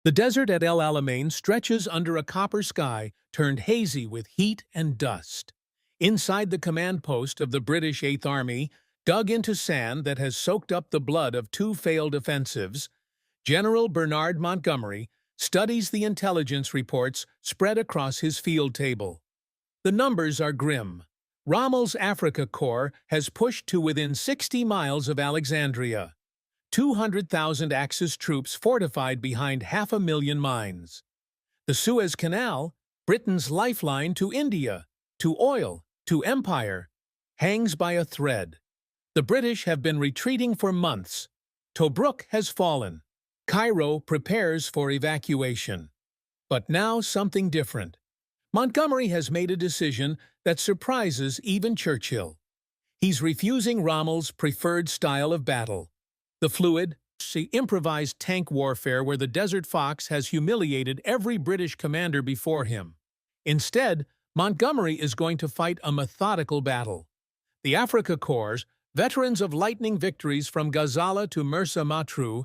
The desert at El Alamein stretches under a copper sky turned hazy with heat and dust. Inside the command post of the British Eighth Army, dug into sand that has soaked up the blood of two failed offensives, General Bernard Montgomery studies the intelligence reports spread across his field table. The numbers are grim. Rommel's Afrika Corps has pushed to within 60 miles of Alexandria. 200,000 Axis troops fortified behind 500,000 mines. The Suez Canal, Britain's lifeline to India, to oil, to empire, hangs by a thread. The British have been retreating for months. Tobruk has fallen. Cairo prepares for evacuation. But now something different. Montgomery has made a decision that surprises even Churchill. He's refusing Rommel's preferred style of battle. The fluid, improvised tank warfare where the Desert Fox has humiliated every British commander before him. Instead, Montgomery is going to fight a methodical battle. The Afrika Corps, veterans of lightning victories from Gazala to Mersa Matruh,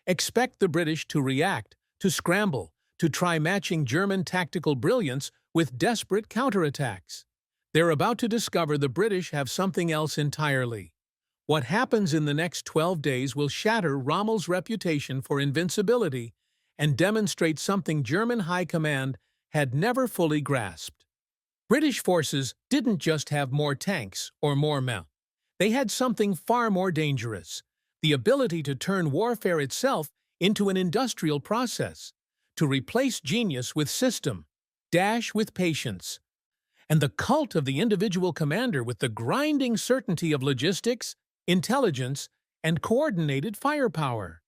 expect the British to react, to scramble, to try matching German tactical brilliance with desperate counterattacks. They're about to discover the British have something else entirely. What happens in the next 12 days will shatter Rommel's reputation for invincibility and demonstrate something German high command had never fully grasped. British forces didn't just have more tanks or more men. They had something far more dangerous: the ability to turn warfare itself into an industrial process, to replace genius with system, dash with patience, and the cult of the individual commander with the grinding certainty of logistics, intelligence, and coordinated firepower.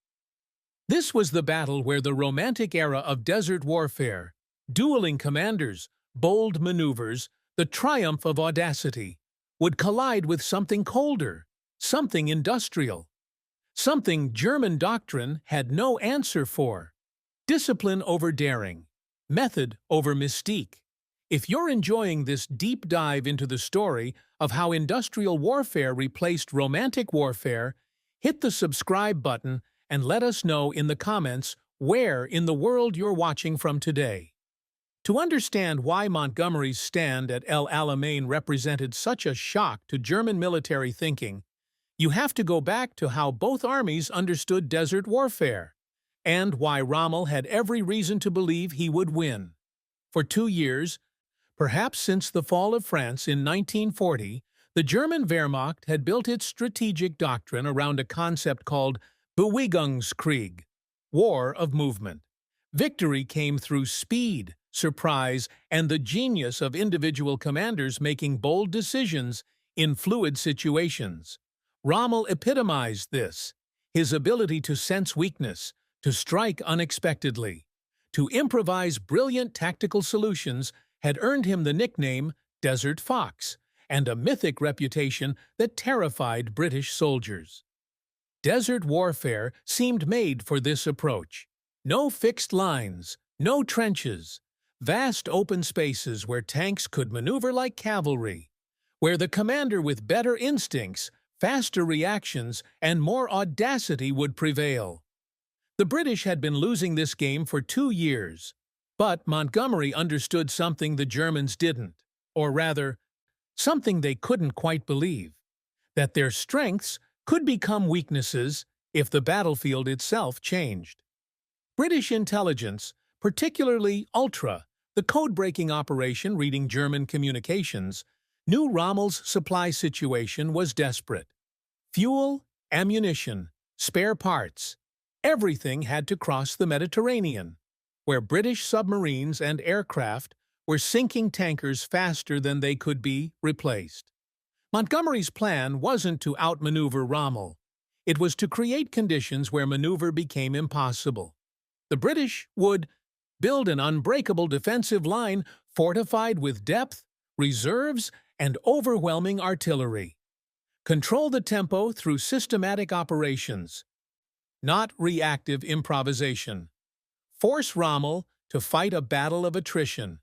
This was the battle where the romantic era of desert warfare, dueling commanders, bold maneuvers, the triumph of audacity, would collide with something colder, something industrial, something German doctrine had no answer for. Discipline over daring, method over mystique. If you're enjoying this deep dive into the story of how industrial warfare replaced romantic warfare, hit the subscribe button and let us know in the comments where in the world you're watching from today. To understand why Montgomery's stand at El Alamein represented such a shock to German military thinking, you have to go back to how both armies understood desert warfare, and why Rommel had every reason to believe he would win. For 2 years, perhaps since the fall of France in 1940, the German Wehrmacht had built its strategic doctrine around a concept called Bewegungskrieg, war of movement. Victory came through speed, surprise, and the genius of individual commanders making bold decisions in fluid situations. Rommel epitomized this: his ability to sense weakness, to strike unexpectedly, to improvise brilliant tactical solutions had earned him the nickname Desert Fox and a mythic reputation that terrified British soldiers. Desert warfare seemed made for this approach. No fixed lines, no trenches, vast open spaces where tanks could maneuver like cavalry, where the commander with better instincts, faster reactions, and more audacity would prevail. The British had been losing this game for 2 years, but Montgomery understood something the Germans didn't, or rather, something they couldn't quite believe: that their strengths could become weaknesses if the battlefield itself changed. British intelligence, particularly Ultra, the code-breaking operation reading German communications, knew Rommel's supply situation was desperate. Fuel, ammunition, spare parts, everything had to cross the Mediterranean, where British submarines and aircraft were sinking tankers faster than they could be replaced. Montgomery's plan wasn't to outmaneuver Rommel. It was to create conditions where maneuver became impossible. The British would build an unbreakable defensive line fortified with depth, reserves, and overwhelming artillery. Control the tempo through systematic operations, not reactive improvisation. Force Rommel to fight a battle of attrition,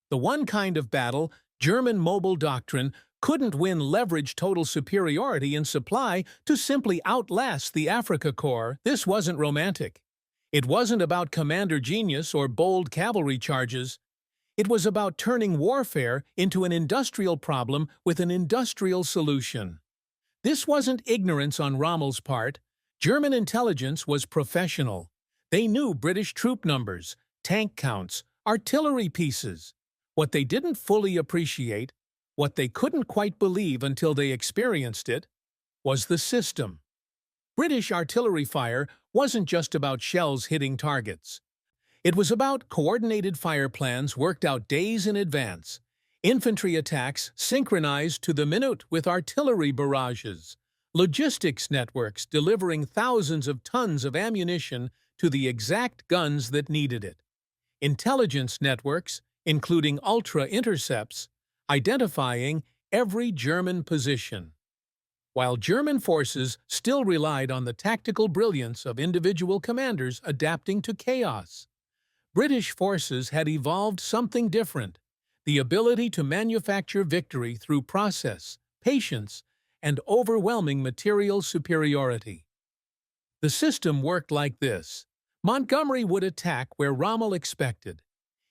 the one kind of battle German mobile doctrine couldn't win. Leverage total superiority in supply to simply outlast the Afrika Corps. This wasn't romantic. It wasn't about commander genius or bold cavalry charges. It was about turning warfare into an industrial problem with an industrial solution. This wasn't ignorance on Rommel's part. German intelligence was professional. They knew British troop numbers, tank counts, artillery pieces. What they didn't fully appreciate, what they couldn't quite believe until they experienced it, was the system. British artillery fire wasn't just about shells hitting targets. It was about coordinated fire plans worked out days in advance, infantry attacks synchronized to the minute with artillery barrages, logistics networks delivering thousands of tons of ammunition to the exact guns that needed it, intelligence networks, including ultra-intercepts, identifying every German position. While German forces still relied on the tactical brilliance of individual commanders adapting to chaos, British forces had evolved something different: the ability to manufacture victory through process, patience, and overwhelming material superiority. The system worked like this. Montgomery would attack where Rommel expected.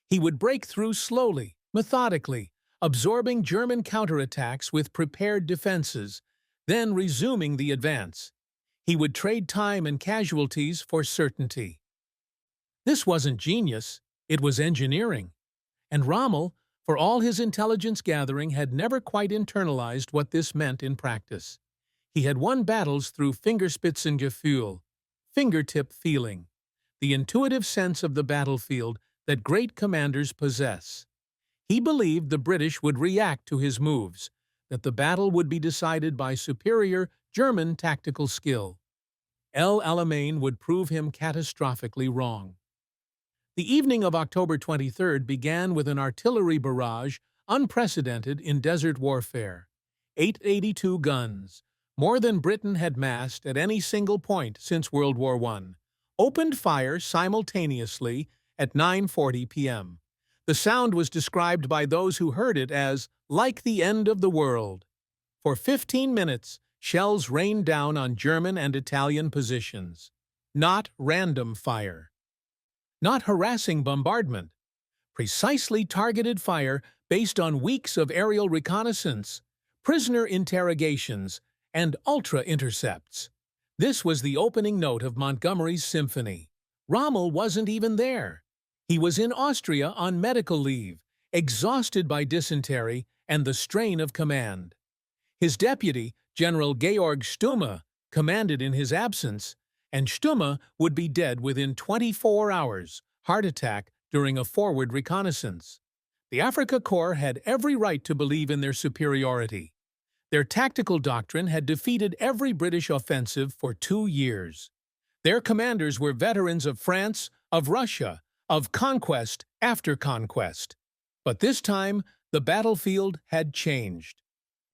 He would break through slowly, methodically, absorbing German counterattacks with prepared defenses, then resuming the advance. He would trade time and casualties for certainty. This wasn't genius, it was engineering. And Rommel, for all his intelligence gathering, had never quite internalized what this meant in practice. He had won battles through Fingerspitzengefühl, fingertip feeling, the intuitive sense of the battlefield that great commanders possess. He believed the British would react to his moves, that the battle would be decided by superior German tactical skill. Alamein would prove him catastrophically wrong. The evening of October 23rd began with an artillery barrage unprecedented in desert warfare. 882 guns, more than Britain had massed at any single point since World War I, opened fire simultaneously at 9:40 p.m. The sound was described by those who heard it as like the end of the world. For 15 minutes, shells rained down on German and Italian positions. Not random fire. Not harassing bombardment. Precisely targeted fire based on weeks of aerial reconnaissance, prisoner interrogations, and ultra-intercepts. This was the opening note of Montgomery's symphony. Rommel wasn't even there. He was in Austria on medical leave, exhausted by dysentery and the strain of command. His deputy, General Georg Stumme, commanded in his absence, and Stumme would be dead within 24 hours, heart attack during a forward reconnaissance. The Afrika Korps had every right to believe in their superiority. Their tactical doctrine had defeated every British offensive for 2 years. Their commanders were veterans of France, of Russia, of conquest after conquest. But this time, the battlefield had changed.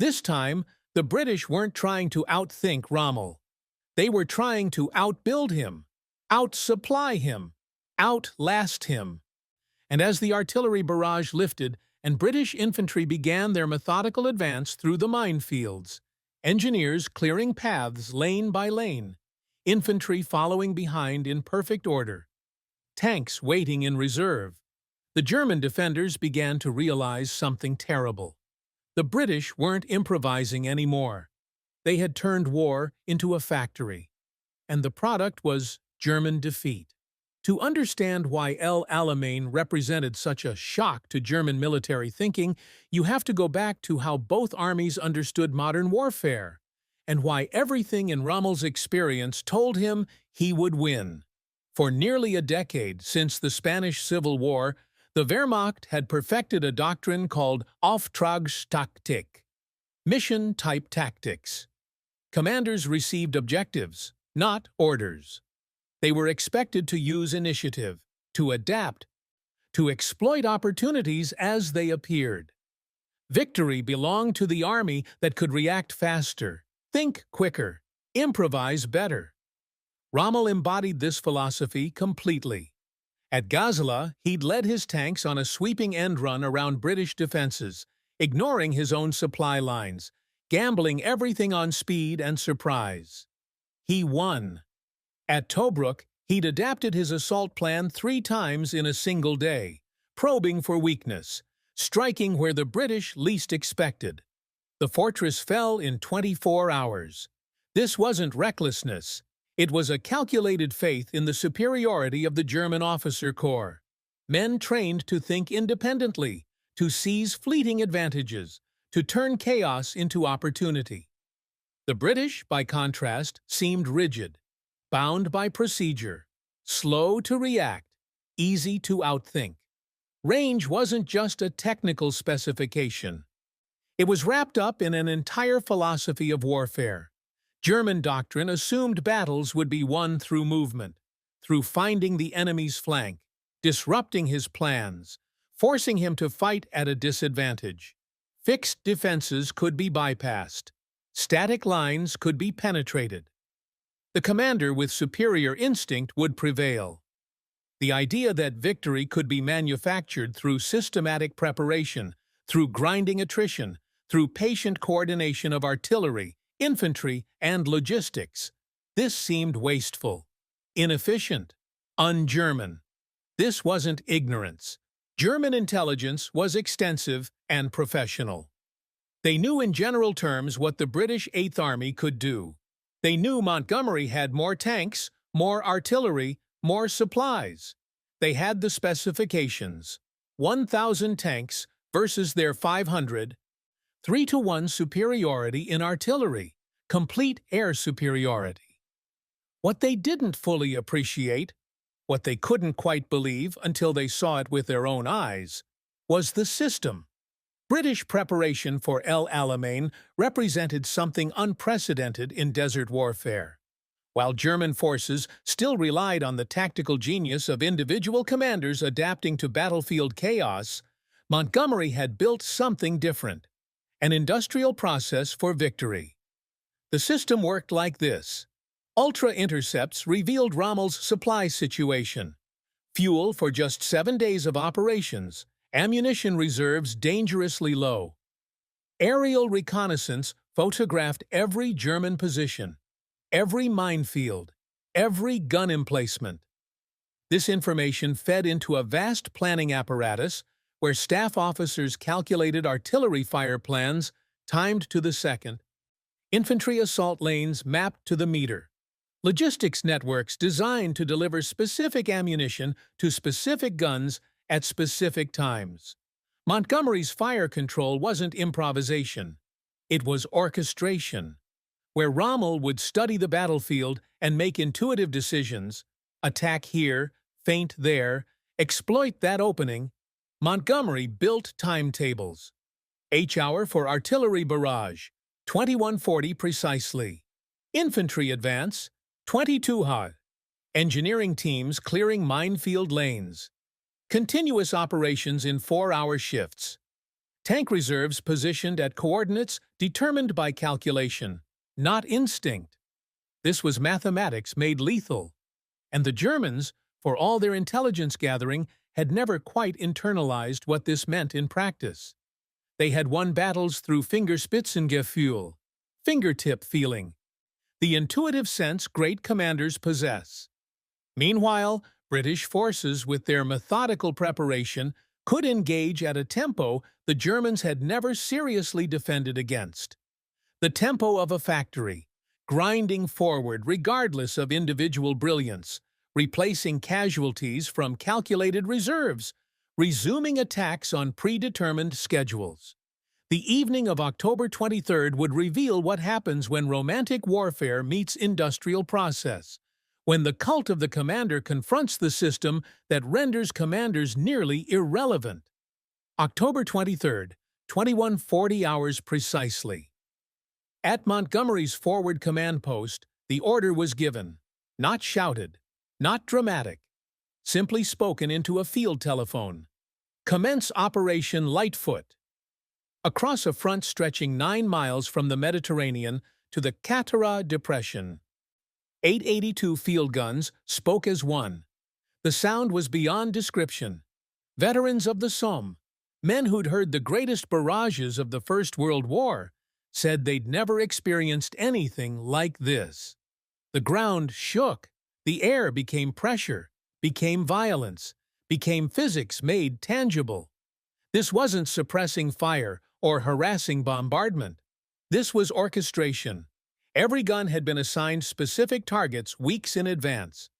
This time, the British weren't trying to outthink Rommel. They were trying to outbuild him, outsupply him, outlast him. And as the artillery barrage lifted and British infantry began their methodical advance through the minefields, engineers clearing paths lane by lane, infantry following behind in perfect order, tanks waiting in reserve, the German defenders began to realize something terrible. The British weren't improvising anymore. They had turned war into a factory, and the product was German defeat. To understand why El Alamein represented such a shock to German military thinking, you have to go back to how both armies understood modern warfare, and why everything in Rommel's experience told him he would win. For nearly a decade since the Spanish Civil War, the Wehrmacht had perfected a doctrine called Auftragstaktik, mission-type tactics. Commanders received objectives, not orders. They were expected to use initiative, to adapt, to exploit opportunities as they appeared. Victory belonged to the army that could react faster, think quicker, improvise better. Rommel embodied this philosophy completely. At Gazala, he'd led his tanks on a sweeping end run around British defenses, ignoring his own supply lines, gambling everything on speed and surprise. He won. At Tobruk, He'd adapted his assault plan 3 times in a single day, probing for weakness, striking where the British least expected. The fortress fell in 24 hours. This wasn't recklessness. It was a calculated faith in the superiority of the German officer corps. Men trained to think independently, to seize fleeting advantages, to turn chaos into opportunity. The British, by contrast, seemed rigid, bound by procedure, slow to react, easy to outthink. Range wasn't just a technical specification. It was wrapped up in an entire philosophy of warfare. German doctrine assumed battles would be won through movement, through finding the enemy's flank, disrupting his plans, forcing him to fight at a disadvantage. Fixed defenses could be bypassed. Static lines could be penetrated. The commander with superior instinct would prevail. The idea that victory could be manufactured through systematic preparation, through grinding attrition, through patient coordination of artillery, infantry, and logistics. This seemed wasteful, inefficient, un-German. This wasn't ignorance. German intelligence was extensive and professional. They knew in general terms what the British Eighth Army could do. They knew Montgomery had more tanks, more artillery, more supplies. They had the specifications. 1,000 tanks versus their 500, 3-to-1 superiority in artillery, complete air superiority. What they didn't fully appreciate, what they couldn't quite believe until they saw it with their own eyes, was the system. British preparation for El Alamein represented something unprecedented in desert warfare. While German forces still relied on the tactical genius of individual commanders adapting to battlefield chaos, Montgomery had built something different, an industrial process for victory. The system worked like this. Ultra-intercepts revealed Rommel's supply situation. Fuel for just 7 days of operations, ammunition reserves dangerously low. Aerial reconnaissance photographed every German position, every minefield, every gun emplacement. This information fed into a vast planning apparatus where staff officers calculated artillery fire plans timed to the second, infantry assault lanes mapped to the meter, logistics networks designed to deliver specific ammunition to specific guns at specific times. Montgomery's fire control wasn't improvisation. It was orchestration, where Rommel would study the battlefield and make intuitive decisions, attack here, feint there, exploit that opening. Montgomery built timetables. H-hour for artillery barrage, 21:40 precisely. Infantry advance, 22:00. Engineering teams clearing minefield lanes. Continuous operations in 4-hour shifts. Tank reserves positioned at coordinates determined by calculation, not instinct. This was mathematics made lethal. And the Germans, for all their intelligence gathering, had never quite internalized what this meant in practice. They had won battles through Fingerspitzengefühl, fingertip feeling, the intuitive sense great commanders possess. Meanwhile, British forces, with their methodical preparation, could engage at a tempo the Germans had never seriously defended against. The tempo of a factory, grinding forward regardless of individual brilliance, replacing casualties from calculated reserves, resuming attacks on predetermined schedules. The evening of October 23rd would reveal what happens when romantic warfare meets industrial process, when the cult of the commander confronts the system that renders commanders nearly irrelevant. October 23rd, 21:40 hours precisely. At Montgomery's forward command post, the order was given, not shouted, not dramatic, simply spoken into a field telephone. Commence Operation Lightfoot. Across a front stretching 9 miles from the Mediterranean to the Qattara Depression, 882 field guns spoke as one. The sound was beyond description. Veterans of the Somme, men who'd heard the greatest barrages of the First World War, said they'd never experienced anything like this. The ground shook. The air became pressure, became violence, became physics made tangible. This wasn't suppressing fire or harassing bombardment. This was orchestration. Every gun had been assigned specific targets weeks in advance.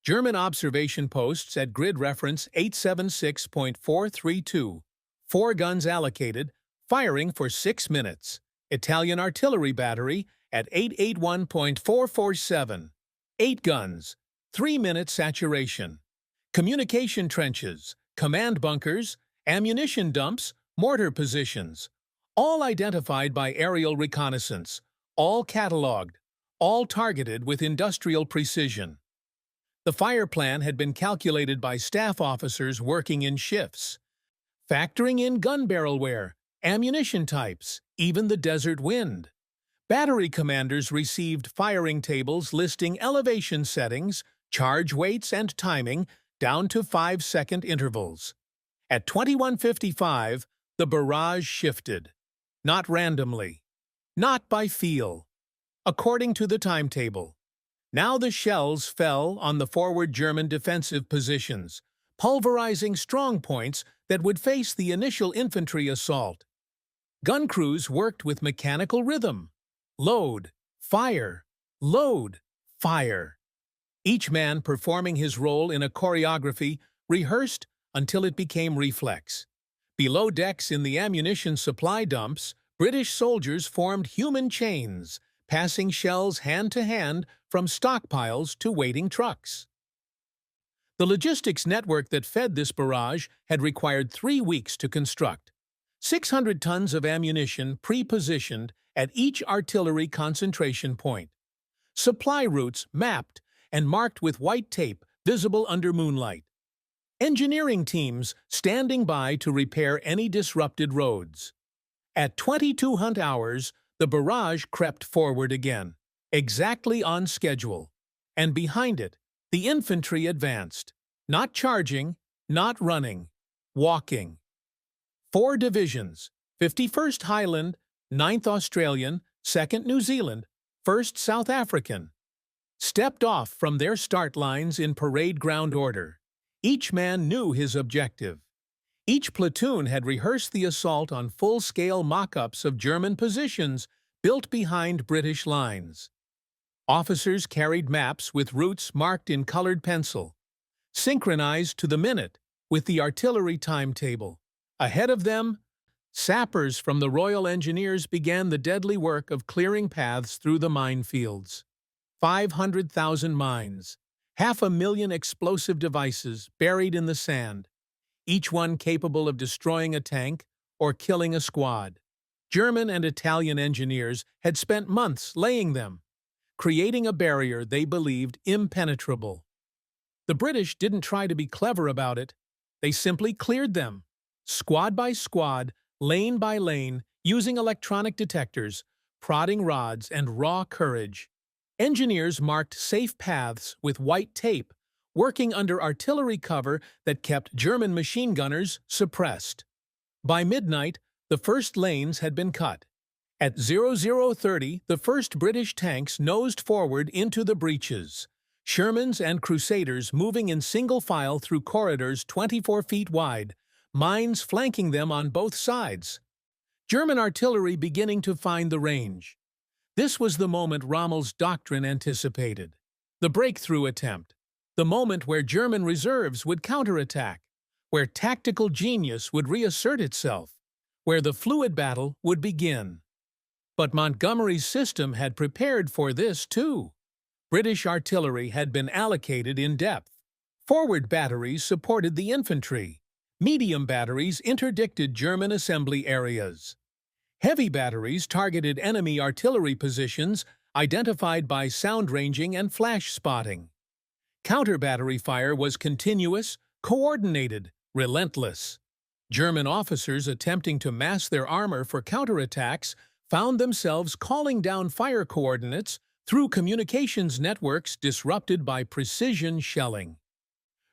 German observation posts at grid reference 876.432. 4 guns allocated, firing for 6 minutes. Italian artillery battery at 881.447. 8 guns, 3-minute saturation. Communication trenches, command bunkers, ammunition dumps, mortar positions. All identified by aerial reconnaissance, all catalogued, all targeted with industrial precision. The fire plan had been calculated by staff officers working in shifts, factoring in gun barrel wear, ammunition types, even the desert wind. Battery commanders received firing tables listing elevation settings, charge weights, and timing down to 5-second intervals. At 21:55, the barrage shifted. Not randomly. Not by feel. According to the timetable. Now the shells fell on the forward German defensive positions, pulverizing strong points that would face the initial infantry assault. Gun crews worked with mechanical rhythm. Load, fire, load, fire. Each man performing his role in a choreography rehearsed until it became reflex. Below decks in the ammunition supply dumps, British soldiers formed human chains, passing shells hand to hand from stockpiles to waiting trucks. The logistics network that fed this barrage had required 3 weeks to construct. 600 tons of ammunition pre-positioned at each artillery concentration point. Supply routes mapped and marked with white tape visible under moonlight. Engineering teams standing by to repair any disrupted roads. At 2200 hours, the barrage crept forward again, exactly on schedule. And behind it, the infantry advanced, not charging, not running, walking. 4 divisions, 51st Highland, 9th Australian, 2nd New Zealand, 1st South African, stepped off from their start lines in parade ground order. Each man knew his objective. Each platoon had rehearsed the assault on full-scale mock-ups of German positions built behind British lines. Officers carried maps with routes marked in colored pencil, synchronized to the minute with the artillery timetable. Ahead of them, sappers from the Royal Engineers began the deadly work of clearing paths through the minefields. 500,000 mines, 500,000 explosive devices buried in the sand, each one capable of destroying a tank or killing a squad. German and Italian engineers had spent months laying them, creating a barrier they believed impenetrable. The British didn't try to be clever about it. They simply cleared them, squad by squad, lane by lane, using electronic detectors, prodding rods, and raw courage. Engineers marked safe paths with white tape, working under artillery cover that kept German machine gunners suppressed. By midnight, the first lanes had been cut. At 0030, the first British tanks nosed forward into the breaches. Shermans and Crusaders moving in single file through corridors 24 feet wide, mines flanking them on both sides. German artillery beginning to find the range. This was the moment Rommel's doctrine anticipated. The breakthrough attempt. The moment where German reserves would counterattack, where tactical genius would reassert itself, where the fluid battle would begin. But Montgomery's system had prepared for this too. British artillery had been allocated in depth. Forward batteries supported the infantry. Medium batteries interdicted German assembly areas. Heavy batteries targeted enemy artillery positions identified by sound ranging and flash spotting. Counter-battery fire was continuous, coordinated, relentless. German officers attempting to mass their armor for counterattacks found themselves calling down fire coordinates through communications networks disrupted by precision shelling.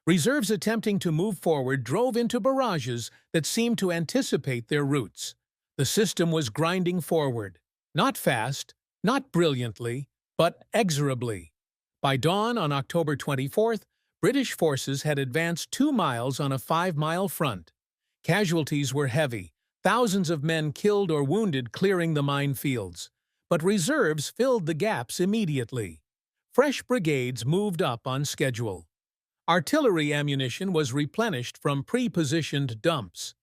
Reserves attempting to move forward drove into barrages that seemed to anticipate their routes. The system was grinding forward, not fast, not brilliantly, but exorably. By dawn on October 24th, British forces had advanced 2 miles on a 5-mile front. Casualties were heavy, thousands of men killed or wounded clearing the minefields. But reserves filled the gaps immediately. Fresh brigades moved up on schedule. Artillery ammunition was replenished from pre-positioned dumps.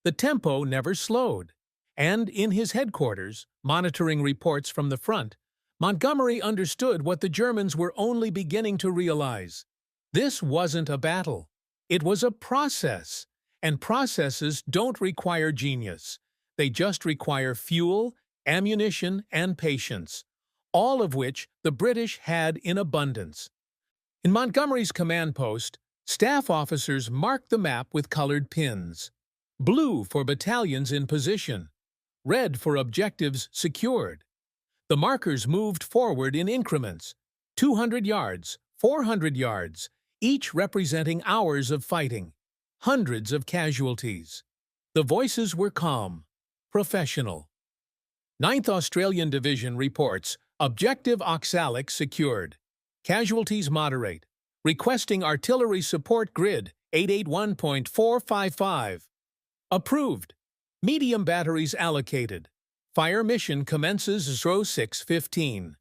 The tempo never slowed, and in his headquarters, monitoring reports from the front, Montgomery understood what the Germans were only beginning to realize. This wasn't a battle. It was a process, and processes don't require genius. They just require fuel, ammunition, and patience, all of which the British had in abundance. In Montgomery's command post, staff officers marked the map with colored pins. Blue for battalions in position, red for objectives secured. The markers moved forward in increments, 200 yards, 400 yards, each representing hours of fighting, hundreds of casualties. The voices were calm, professional. 9th Australian Division reports, objective Oxalic secured. Casualties moderate. Requesting artillery support grid 881.455. Approved. Medium batteries allocated. Fire mission commences 06:15.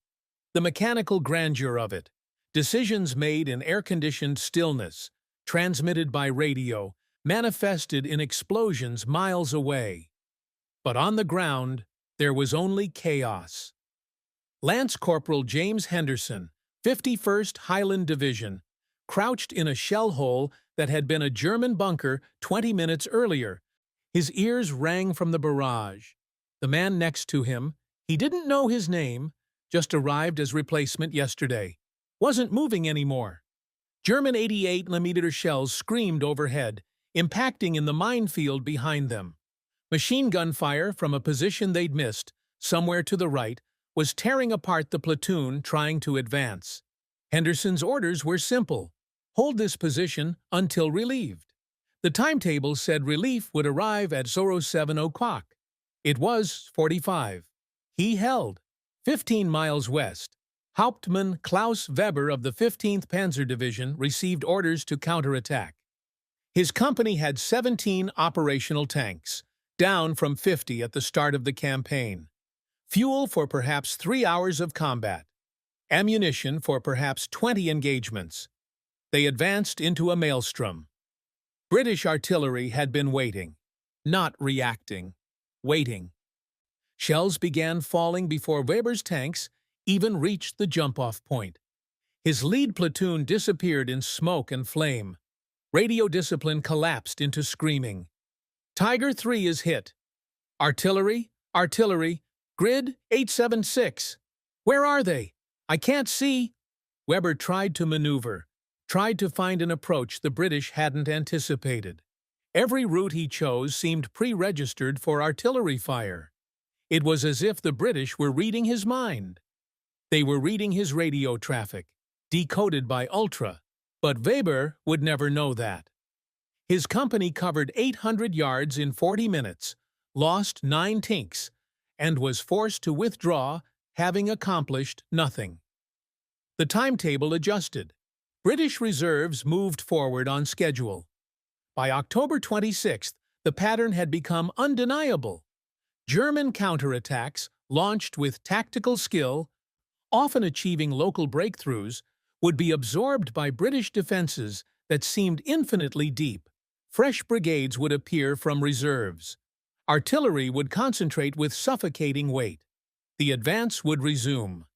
The mechanical grandeur of it. Decisions made in air-conditioned stillness, transmitted by radio, manifested in explosions miles away. But on the ground, there was only chaos. Lance Corporal James Henderson, 51st Highland Division, crouched in a shell hole that had been a German bunker 20 minutes earlier. His ears rang from the barrage. The man next to him, he didn't know his name, just arrived as replacement yesterday, wasn't moving anymore. German 88mm shells screamed overhead, impacting in the minefield behind them. Machine gun fire from a position they'd missed, somewhere to the right, was tearing apart the platoon trying to advance. Henderson's orders were simple: hold this position until relieved. The timetable said relief would arrive at 07 o'clock. It was 45. He held. 15 miles west, Hauptmann Klaus Weber of the 15th Panzer Division received orders to counterattack. His company had 17 operational tanks, down from 50 at the start of the campaign. Fuel for perhaps 3 hours of combat. Ammunition for perhaps 20 engagements. They advanced into a maelstrom. British artillery had been waiting, not reacting, waiting. Shells began falling before Weber's tanks even reached the jump-off point. His lead platoon disappeared in smoke and flame. Radio discipline collapsed into screaming. Tiger 3 is hit. Artillery, artillery, grid 876. Where are they? I can't see. Weber tried to maneuver, tried to find an approach the British hadn't anticipated. Every route he chose seemed pre-registered for artillery fire. It was as if the British were reading his mind. They were reading his radio traffic, decoded by Ultra, but Weber would never know that. His company covered 800 yards in 40 minutes, lost 9 tanks, and was forced to withdraw, having accomplished nothing. The timetable adjusted. British reserves moved forward on schedule. By October 26th, the pattern had become undeniable. German counterattacks, launched with tactical skill, often achieving local breakthroughs, would be absorbed by British defenses that seemed infinitely deep. Fresh brigades would appear from reserves. Artillery would concentrate with suffocating weight. The advance would resume.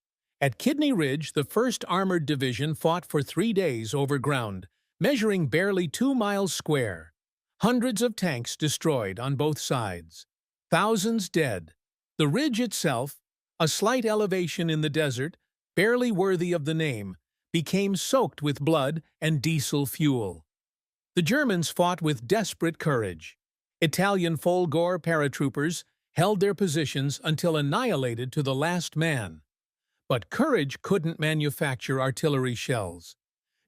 At Kidney Ridge, the 1st Armored Division fought for 3 days over ground, measuring barely 2 miles square. Hundreds of tanks destroyed on both sides. Thousands dead. The ridge itself, a slight elevation in the desert, barely worthy of the name, became soaked with blood and diesel fuel. The Germans fought with desperate courage. Italian Folgore paratroopers held their positions until annihilated to the last man. But courage couldn't manufacture artillery shells.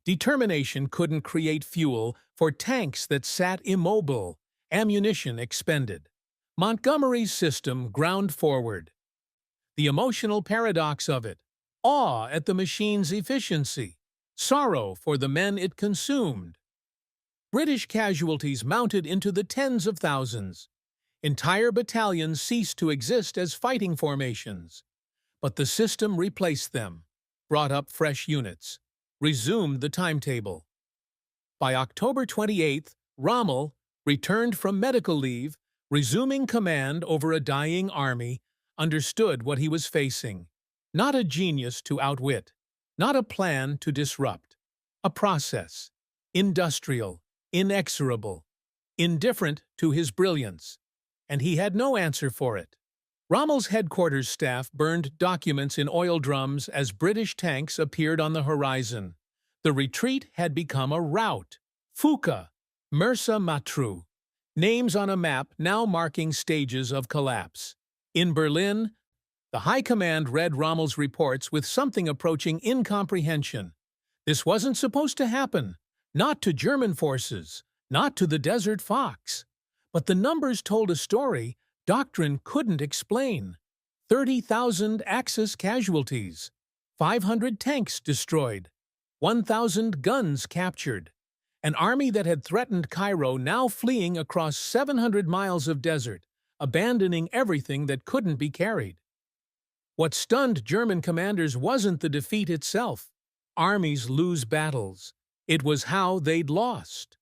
Determination couldn't create fuel for tanks that sat immobile, ammunition expended. Montgomery's system ground forward. The emotional paradox of it. awe at the machine's efficiency, sorrow for the men it consumed. British casualties mounted into the tens of thousands. Entire battalions ceased to exist as fighting formations. But the system replaced them, brought up fresh units, resumed the timetable. By October 28th, Rommel returned from medical leave, resuming command over a dying army, understood what he was facing. Not a genius to outwit, not a plan to disrupt. A process, industrial, inexorable, indifferent to his brilliance. And he had no answer for it. Rommel's headquarters staff burned documents in oil drums as British tanks appeared on the horizon. The retreat had become a rout. Fuka, Mersa Matruh, names on a map now marking stages of collapse. In Berlin, the High Command read Rommel's reports with something approaching incomprehension. This wasn't supposed to happen. Not to German forces, not to the Desert Fox. But the numbers told a story doctrine couldn't explain. 30,000 Axis casualties, 500 tanks destroyed, 1,000 guns captured. An army that had threatened Cairo now fleeing across 700 miles of desert, abandoning everything that couldn't be carried. What stunned German commanders wasn't the defeat itself. Armies lose battles. It was how they'd lost.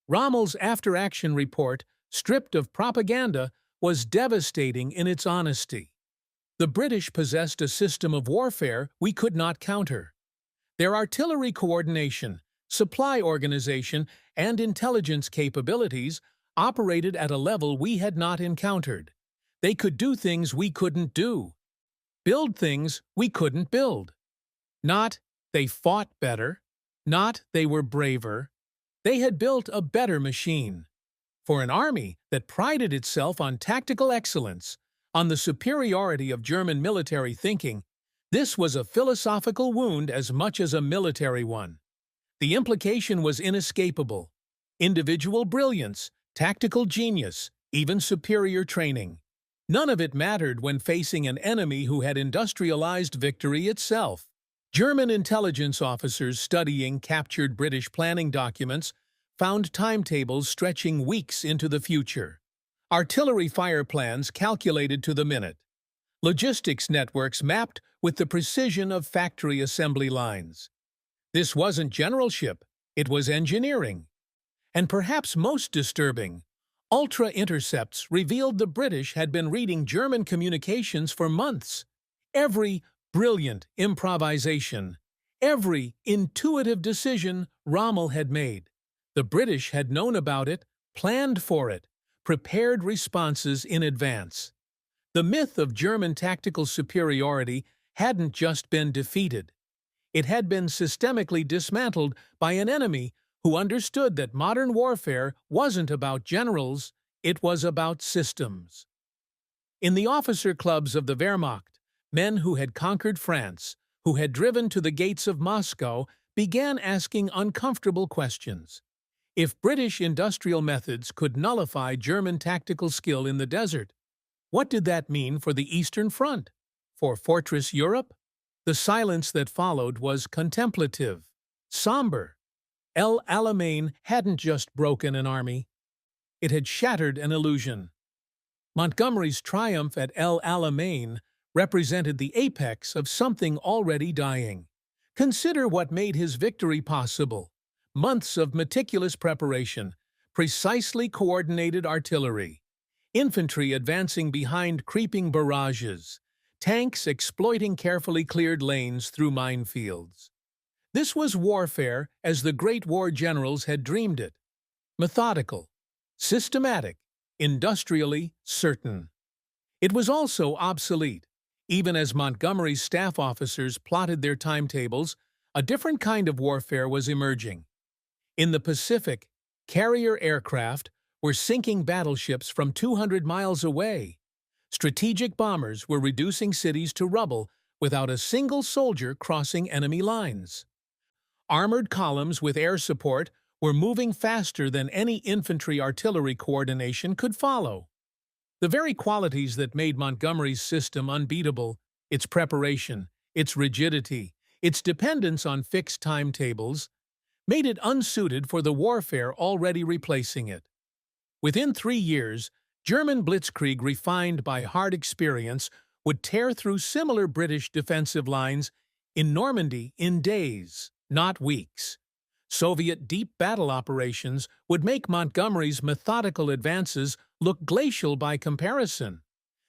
Rommel's after-action report, stripped of propaganda, was devastating in its honesty. The British possessed a system of warfare we could not counter. Their artillery coordination, supply organization, and intelligence capabilities operated at a level we had not encountered. They could do things we couldn't do. Build things we couldn't build. Not they fought better, not they were braver. They had built a better machine. For an army that prided itself on tactical excellence, on the superiority of German military thinking, this was a philosophical wound as much as a military one. The implication was inescapable. Individual brilliance, tactical genius, even superior training. None of it mattered when facing an enemy who had industrialized victory itself. German intelligence officers studying captured British planning documents found timetables stretching weeks into the future. Artillery fire plans calculated to the minute. Logistics networks mapped with the precision of factory assembly lines. This wasn't generalship, it was engineering. And perhaps most disturbing, ultra-intercepts revealed the British had been reading German communications for months. Every brilliant improvisation, every intuitive decision Rommel had made. The British had known about it, planned for it, prepared responses in advance. The myth of German tactical superiority hadn't just been defeated. It had been systemically dismantled by an enemy who understood that modern warfare wasn't about generals, it was about systems. In the officer clubs of the Wehrmacht, men who had conquered France, who had driven to the gates of Moscow, began asking uncomfortable questions. If British industrial methods could nullify German tactical skill in the desert, what did that mean for the Eastern Front? For Fortress Europe? The silence that followed was contemplative, somber. Alamein hadn't just broken an army. It had shattered an illusion. Montgomery's triumph at Alamein represented the apex of something already dying. Consider what made his victory possible. Months of meticulous preparation, precisely coordinated artillery, infantry advancing behind creeping barrages, tanks exploiting carefully cleared lanes through minefields. This was warfare as the great war generals had dreamed it. Methodical, systematic, industrially certain. It was also obsolete. Even as Montgomery's staff officers plotted their timetables, a different kind of warfare was emerging. In the Pacific, carrier aircraft were sinking battleships from 200 miles away. Strategic bombers were reducing cities to rubble without a single soldier crossing enemy lines. Armored columns with air support were moving faster than any infantry-artillery coordination could follow. The very qualities that made Montgomery's system unbeatable, its preparation, Its rigidity, its dependence on fixed timetables, made it unsuited for the warfare already replacing it. Within 3 years, German blitzkrieg refined by hard experience would tear through similar British defensive lines in Normandy in days, not weeks. Soviet deep battle operations would make Montgomery's methodical advances look glacial by comparison.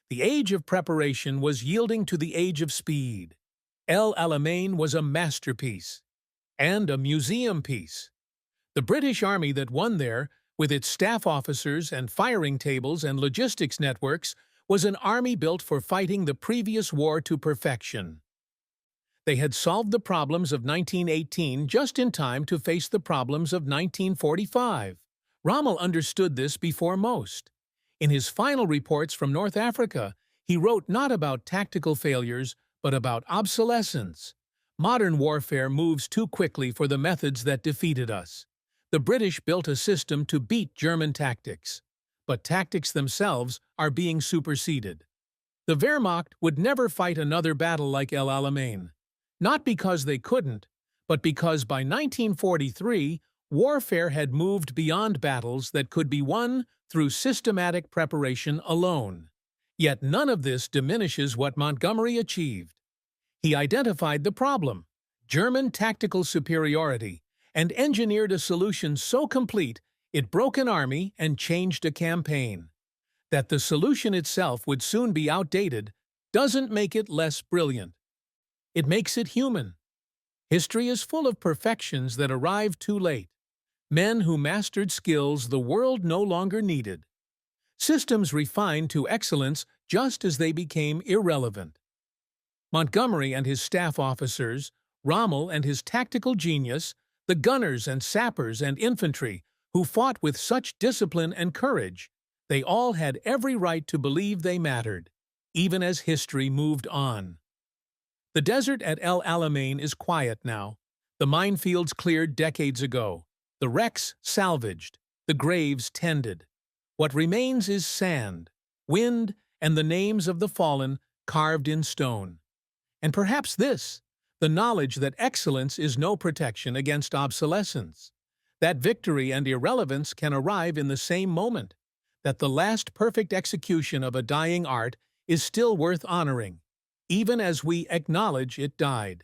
The age of preparation was yielding to the age of speed. El Alamein was a masterpiece and a museum piece. The British Army that won there, with its staff officers and firing tables and logistics networks, was an army built for fighting the previous war to perfection. They had solved the problems of 1918 just in time to face the problems of 1945. Rommel understood this before most. In his final reports from North Africa, he wrote not about tactical failures, but about obsolescence. Modern warfare moves too quickly for the methods that defeated us. The British built a system to beat German tactics, but tactics themselves are being superseded. The Wehrmacht would never fight another battle like El Alamein, not because they couldn't, but because by 1943, warfare had moved beyond battles that could be won through systematic preparation alone. Yet none of this diminishes what Montgomery achieved. He identified the problem, German tactical superiority, and engineered a solution so complete it broke an army and changed a campaign. That the solution itself would soon be outdated doesn't make it less brilliant. It makes it human. History is full of perfections that arrived too late. Men who mastered skills the world no longer needed. Systems refined to excellence just as they became irrelevant. Montgomery and his staff officers, Rommel and his tactical genius, the gunners and sappers and infantry who fought with such discipline and courage, they all had every right to believe they mattered, even as history moved on. The desert at El Alamein is quiet now, the minefields cleared decades ago, the wrecks salvaged, the graves tended. What remains is sand, wind, and the names of the fallen carved in stone. And perhaps this, the knowledge that excellence is no protection against obsolescence, that victory and irrelevance can arrive in the same moment, that the last perfect execution of a dying art is still worth honoring, even as we acknowledge it died.